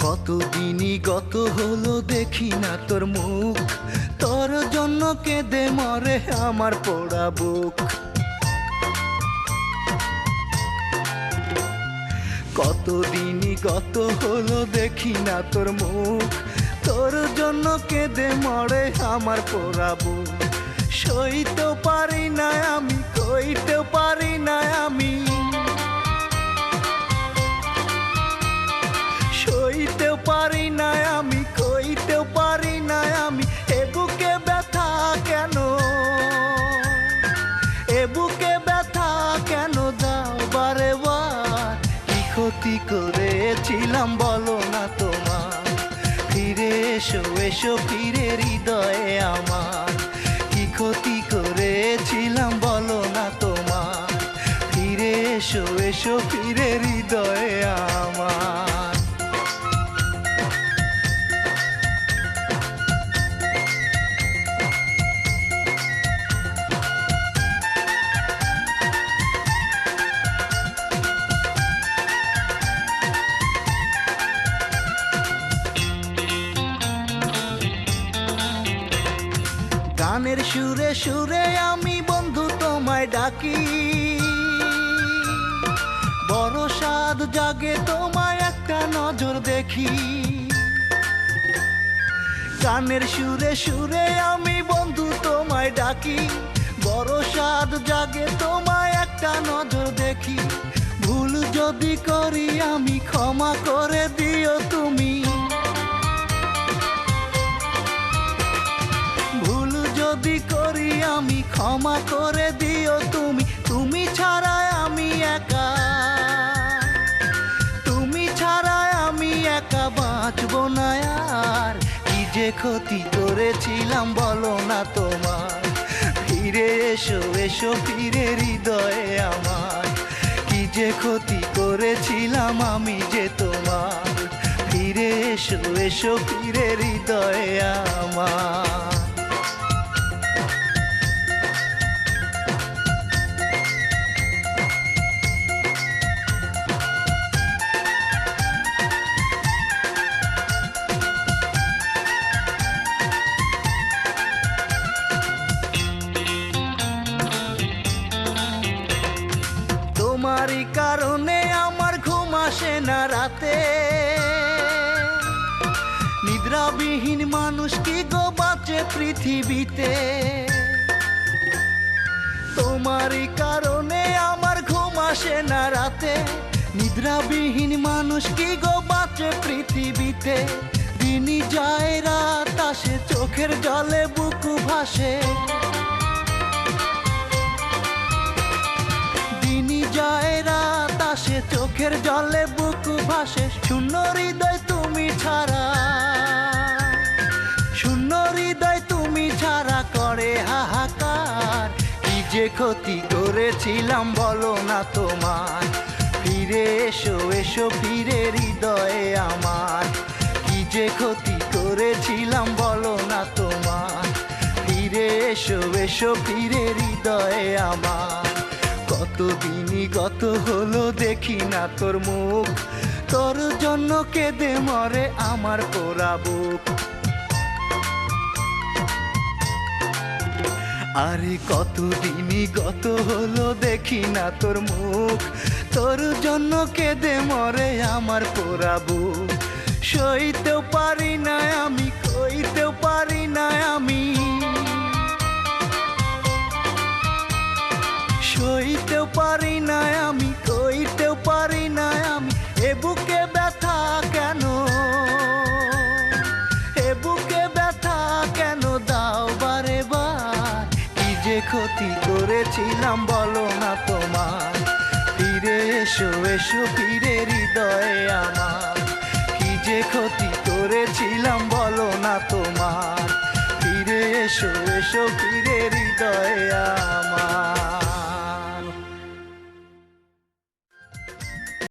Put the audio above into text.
কতদিনই গত হলো দেখি না তোর মুখ, তোর জন্য কেঁদে মরে আমার পোড়া বুক। কতদিনই গত হলো দেখি না তোর মুখ, তোর জন্য কেঁদে মরে আমার পোড়া বুক। সইতে পারি না আমি, কইতে পারি না আমি, সইতে পারি না আমি, কইতে পারি না আমি। এ বুকে ব্যথা কেন, এ বুকে ব্যথা কেন দাও বারে বার? কি ক্ষতি করেছিলাম বলো না তোমার? ফিরে এসো, এসো ফিরে হৃদয়ে আমার। কি ক্ষতি করেছিলাম বলো না তোমার? ফিরে এসো, এসো ফিরে হৃদয়ে আমার। গানের সুরে সুরে আমি বন্ধু তোমায় ডাকি, বড় সাধ জাগে তোমায় একটা নজর দেখি। গানের সুরে সুরে আমি বন্ধু তোমায় ডাকি, বড় সাধ জাগে তোমায় একটা নজর দেখি। ভুল যদি করি আমি ক্ষমা করে দিও তুমি, যদি করি আমি ক্ষমা করে দিও তুমি। তুমি ছাড়া আমি একা, তুমি ছাড়া আমি একা বাঁচবো না আর। কি যে ক্ষতি করেছিলাম বলো না তোমার? ফিরে এসো, এসো ফিরে হৃদয়ে আমার। কি যে ক্ষতি করেছিলাম আমি যে তোমার? ফিরে এসো, এসো ফিরে হৃদয়ে আমার। তোমারই কারণে আমার ঘুম আসে না রাতে, নিদ্রাবিহীন মানুষ কি গো বাঁচে পৃথিবীতে? তোমারই কারণে আমার ঘুম আসে না রাতে, নিদ্রাবিহীন মানুষ কি গো বাঁচে পৃথিবীতে? দিনই যায় রাত আসে, চোখের জলে বুকু ভাসে। যায় রাত আসে, চোখের জলে বুকু ভাসে। শূন্য হৃদয় তুমি ছাড়া, শূন্য হৃদয় তুমি ছাড়া করে হাহাকার। কি যে ক্ষতি করেছিলাম বলো না তোমার? ফিরে এসো, এসো ফিরে হৃদয়ে আমার। কি যে ক্ষতি করেছিলাম বলো না তোমার? ফিরে এসো, এসো ফিরে হৃদয়ে আমার। কতদিনই গত হলো দেখি না তোর মুখ, তোর জন্য কেঁদে মরে আমার পোড়া বুক। আরে কতদিনই গত হলো দেখি না তোর মুখ, তোর জন্য কেঁদে মরে আমার পোড়া বুক। সইতেও পারি না আমি, কইতেও পারি না আমি, সইতেও পারি না আমি, কইতেও পারি না আমি। এ বুকে ব্যথা কেন, এ বুকে ব্যথা কেন দাও বারে বার? কি যে ক্ষতি করেছিলাম বলো না তোমার? ফিরে এসো, এসো ফিরে হৃদয়ে আমার। কি যে ক্ষতি করেছিলাম বলো না তোমার? ফিরে এসো, এসো ফিরে হৃদয়ে আমার।